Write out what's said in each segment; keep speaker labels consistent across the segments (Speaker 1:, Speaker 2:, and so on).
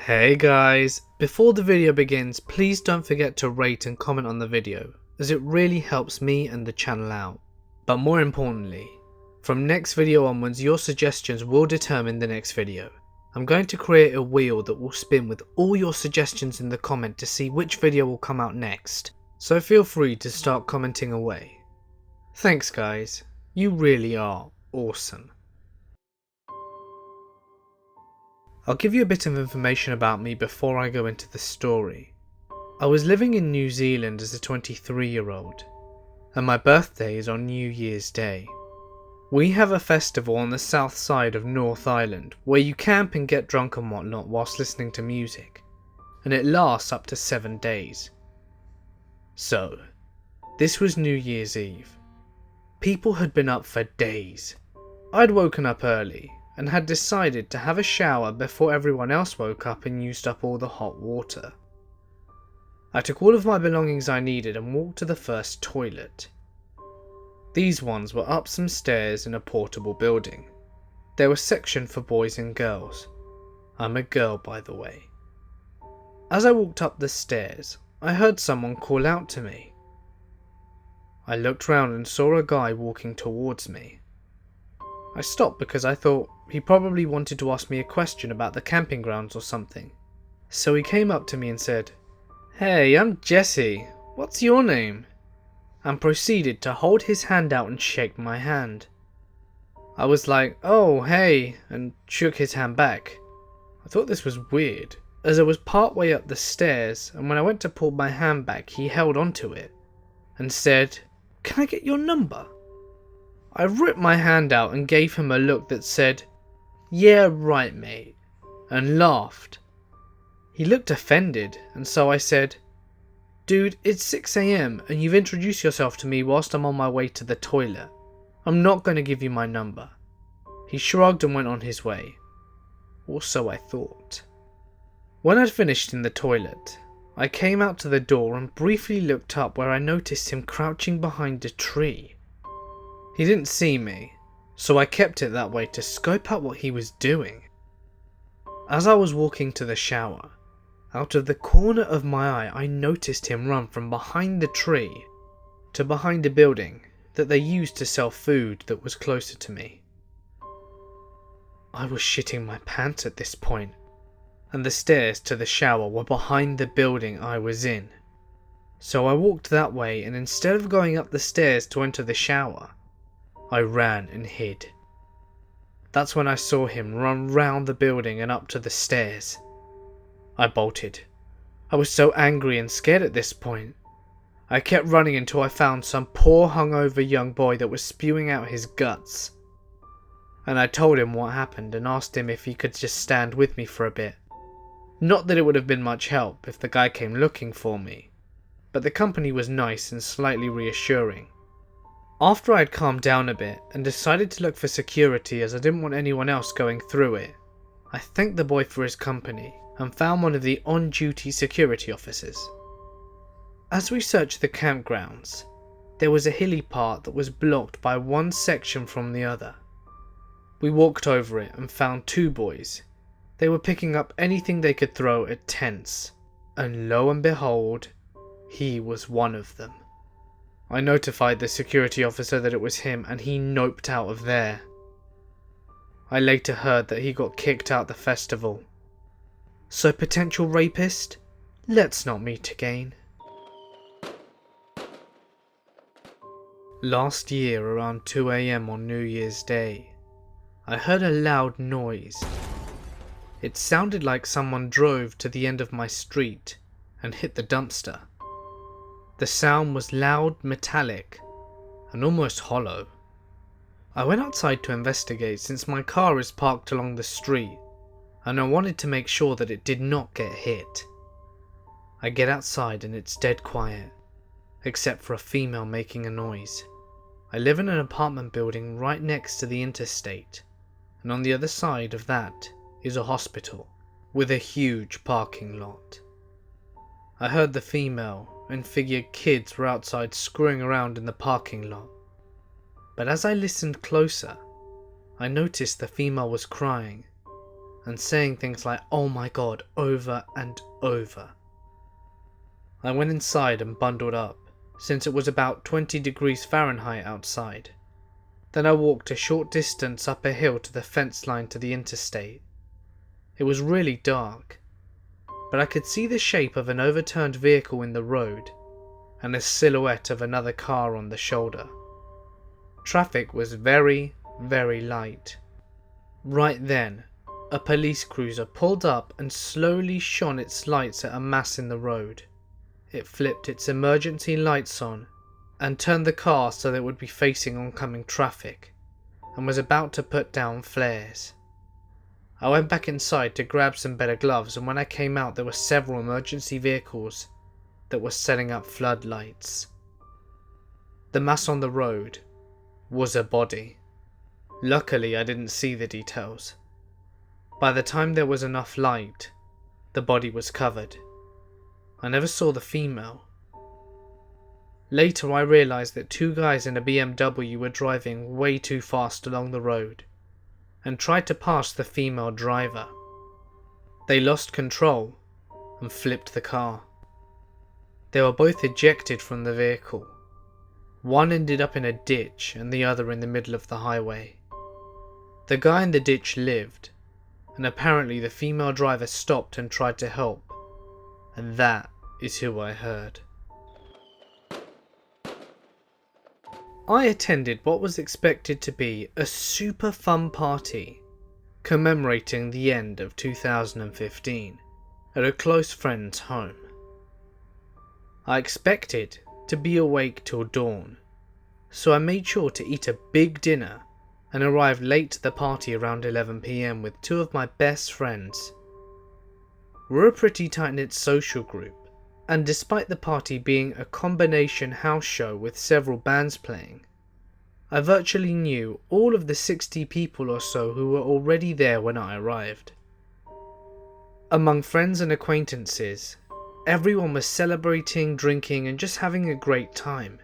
Speaker 1: Hey guys, before the video begins, please don't forget to rate and comment on the video, as it really helps me and the channel out. But more importantly, from next video onwards, your suggestions will determine the next video. I'm going to create a wheel that will spin with all your suggestions in the comment to see which video will come out next, so feel free to start commenting away. Thanks guys, you really are awesome. I'll give you a bit of information about me before I go into the story. I was living in New Zealand as a 23-year-old, and my birthday is on New Year's Day. We have a festival on the south side of North Island where you camp and get drunk and whatnot whilst listening to music, and it lasts up to 7 days. So, this was New Year's Eve. People had been up for days. I'd woken up early and had decided to have a shower before everyone else woke up and used up all the hot water. I took all of my belongings I needed and walked to the first toilet. These ones were up some stairs in a portable building. There was section for boys and girls. I'm a girl, by the way. As I walked up the stairs, I heard someone call out to me. I looked round and saw a guy walking towards me. I stopped because I thought he probably wanted to ask me a question about the camping grounds or something. So he came up to me and said, "Hey, I'm Jesse. What's your name?" and proceeded to hold his hand out and shake my hand. I was like, "Oh, hey," and shook his hand back. I thought this was weird, as I was part way up the stairs, and when I went to pull my hand back, he held onto it and said, "Can I get your number?" I ripped my hand out and gave him a look that said, "Yeah, right, mate," and laughed. He looked offended, and so I said, "Dude, it's 6 AM and you've introduced yourself to me whilst I'm on my way to the toilet. I'm not going to give you my number." He shrugged and went on his way. Or so I thought. When I'd finished in the toilet, I came out to the door and briefly looked up where I noticed him crouching behind a tree. He didn't see me, so I kept it that way to scope out what he was doing. As I was walking to the shower, out of the corner of my eye I noticed him run from behind the tree to behind a building that they used to sell food that was closer to me. I was shitting my pants at this point, and the stairs to the shower were behind the building I was in. So I walked that way, and instead of going up the stairs to enter the shower, I ran and hid. That's when I saw him run round the building and up to the stairs. I bolted. I was so angry and scared at this point. I kept running until I found some poor hungover young boy that was spewing out his guts. And I told him what happened and asked him if he could just stand with me for a bit. Not that it would have been much help if the guy came looking for me, but the company was nice and slightly reassuring. After I had calmed down a bit and decided to look for security as I didn't want anyone else going through it, I thanked the boy for his company and found one of the on-duty security officers. As we searched the campgrounds, there was a hilly part that was blocked by one section from the other. We walked over it and found two boys. They were picking up anything they could throw at tents, and lo and behold, he was one of them. I notified the security officer that it was him and he noped out of there. I later heard that he got kicked out the festival. So potential rapist, let's not meet again. Last year around 2 AM on New Year's Day, I heard a loud noise. It sounded like someone drove to the end of my street and hit the dumpster. The sound was loud, metallic, and almost hollow. I went outside to investigate since my car is parked along the street, and I wanted to make sure that it did not get hit. I get outside and it's dead quiet, except for a female making a noise. I live in an apartment building right next to the interstate, and on the other side of that is a hospital with a huge parking lot. I heard the female and figured kids were outside screwing around in the parking lot. But as I listened closer, I noticed the female was crying, and saying things like "oh my god" over and over. I went inside and bundled up, since it was about 20 degrees Fahrenheit outside. Then I walked a short distance up a hill to the fence line to the interstate. It was really dark, but I could see the shape of an overturned vehicle in the road and a silhouette of another car on the shoulder. Traffic was very, very light. Right then, a police cruiser pulled up and slowly shone its lights at a mass in the road. It flipped its emergency lights on and turned the car so that it would be facing oncoming traffic, and was about to put down flares. I went back inside to grab some better gloves, and when I came out there were several emergency vehicles that were setting up floodlights. The mass on the road was a body. Luckily I didn't see the details. By the time there was enough light, the body was covered. I never saw the female. Later I realised that two guys in a BMW were driving way too fast along the road and tried to pass the female driver. They lost control and flipped the car. They were both ejected from the vehicle. One ended up in a ditch and the other in the middle of the highway. The guy in the ditch lived, and apparently the female driver stopped and tried to help, and that is who I heard. I attended what was expected to be a super fun party commemorating the end of 2015 at a close friend's home. I expected to be awake till dawn, so I made sure to eat a big dinner and arrived late to the party around 11 PM with two of my best friends. We're a pretty tight-knit social group, and despite the party being a combination house show with several bands playing, I virtually knew all of the 60 people or so who were already there when I arrived. Among friends and acquaintances, everyone was celebrating, drinking, and just having a great time.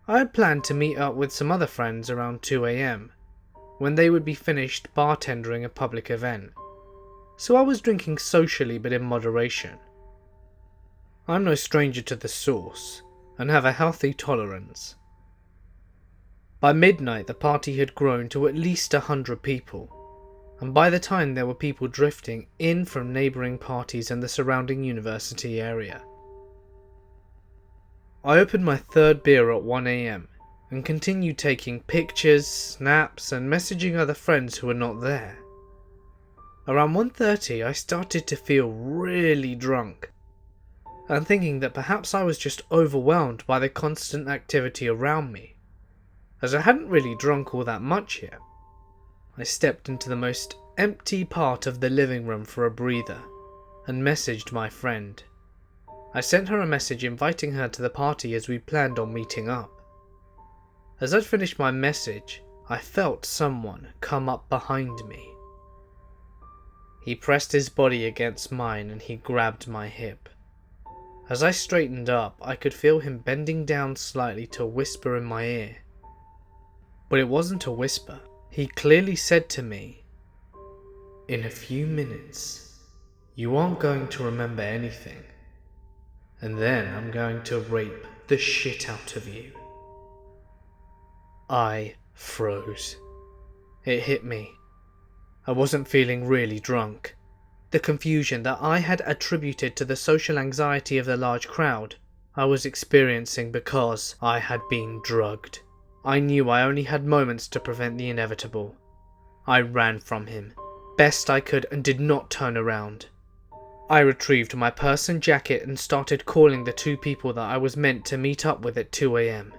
Speaker 1: I had planned to meet up with some other friends around 2 AM, when they would be finished bartendering a public event, so I was drinking socially but in moderation. I'm no stranger to the sauce, and have a healthy tolerance. By midnight the party had grown to at least 100 people, and by the time there were people drifting in from neighbouring parties and the surrounding university area. I opened my third beer at 1 AM and continued taking pictures, snaps and messaging other friends who were not there. Around 1:30 I started to feel really drunk, and thinking that perhaps I was just overwhelmed by the constant activity around me, as I hadn't really drunk all that much yet. I stepped into the most empty part of the living room for a breather and messaged my friend. I sent her a message inviting her to the party as we planned on meeting up. As I'd finished my message, I felt someone come up behind me. He pressed his body against mine and he grabbed my hip. As I straightened up, I could feel him bending down slightly to whisper in my ear. But it wasn't a whisper. He clearly said to me, "In a few minutes, you aren't going to remember anything, and then I'm going to rape the shit out of you." I froze. It hit me. I wasn't feeling really drunk. The confusion that I had attributed to the social anxiety of the large crowd I was experiencing because I had been drugged. I knew I only had moments to prevent the inevitable. I ran from him, best I could, and did not turn around. I retrieved my purse and jacket and started calling the two people that I was meant to meet up with at 2 AM.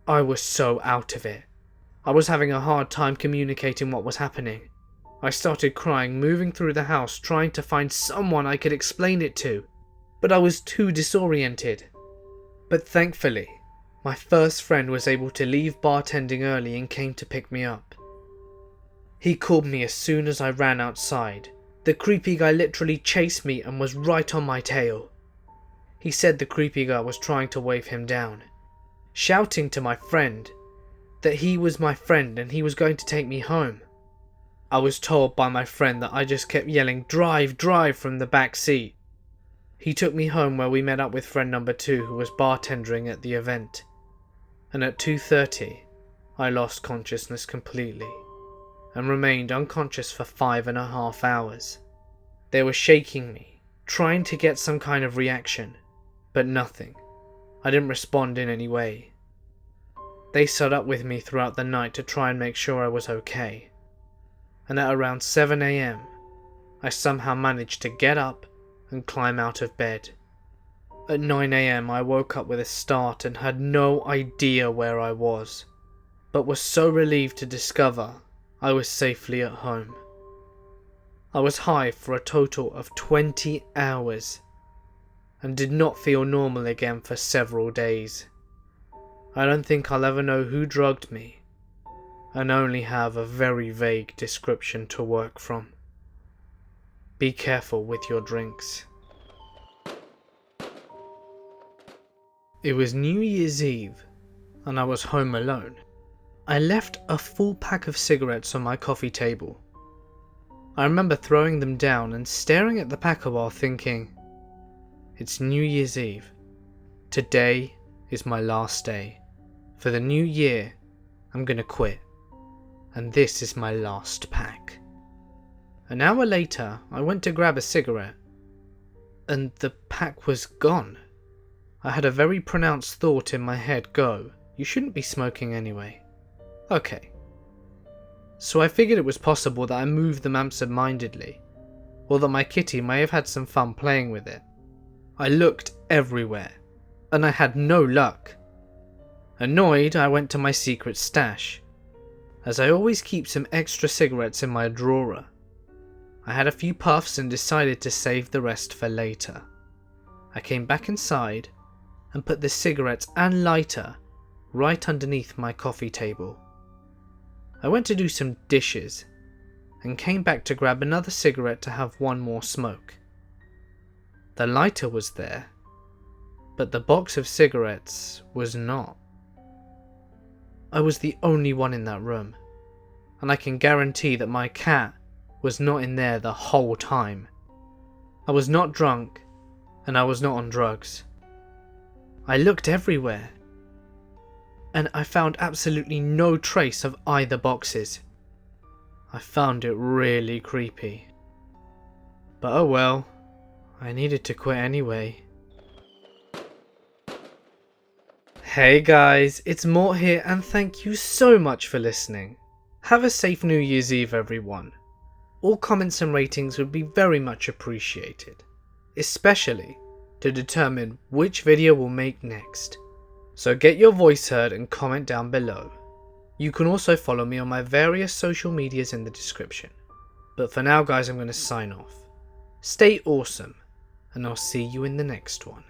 Speaker 1: I was so out of it. I was having a hard time communicating what was happening. I started crying, moving through the house, trying to find someone I could explain it to, but I was too disoriented. But thankfully, my first friend was able to leave bartending early and came to pick me up. He called me as soon as I ran outside. The creepy guy literally chased me and was right on my tail. He said the creepy guy was trying to wave him down, shouting to my friend that he was my friend and he was going to take me home. I was told by my friend that I just kept yelling "drive, drive" from the back seat. He took me home where we met up with friend number 2 who was bartending at the event. And at 2:30, I lost consciousness completely and remained unconscious for 5.5 hours. They were shaking me, trying to get some kind of reaction, but nothing. I didn't respond in any way. They sat up with me throughout the night to try and make sure I was okay. And at around 7 AM, I somehow managed to get up and climb out of bed. At 9 AM, I woke up with a start and had no idea where I was, but was so relieved to discover I was safely at home. I was high for a total of 20 hours and did not feel normal again for several days. I don't think I'll ever know who drugged me, and only have a very vague description to work from. Be careful with your drinks. It was New Year's Eve, and I was home alone. I left a full pack of cigarettes on my coffee table. I remember throwing them down and staring at the pack a while thinking, it's New Year's Eve. Today is my last day. For the new year, I'm gonna quit. And this is my last pack. An hour later, I went to grab a cigarette, and the pack was gone. I had a very pronounced thought in my head go, you shouldn't be smoking anyway. Okay. So I figured it was possible that I moved them absent-mindedly, or that my kitty may have had some fun playing with it. I looked everywhere, and I had no luck. Annoyed, I went to my secret stash, as I always keep some extra cigarettes in my drawer. I had a few puffs and decided to save the rest for later. I came back inside and put the cigarettes and lighter right underneath my coffee table. I went to do some dishes and came back to grab another cigarette to have one more smoke. The lighter was there, but the box of cigarettes was not. I was the only one in that room, and I can guarantee that my cat was not in there the whole time. I was not drunk, and I was not on drugs. I looked everywhere, and I found absolutely no trace of either boxes. I found it really creepy. But oh well, I needed to quit anyway. Hey guys, it's Mort here and thank you so much for listening. Have a safe New Year's Eve everyone. All comments and ratings would be very much appreciated, especially to determine which video we'll make next. So get your voice heard and comment down below. You can also follow me on my various social medias in the description. But for now guys, I'm going to sign off. Stay awesome, and I'll see you in the next one.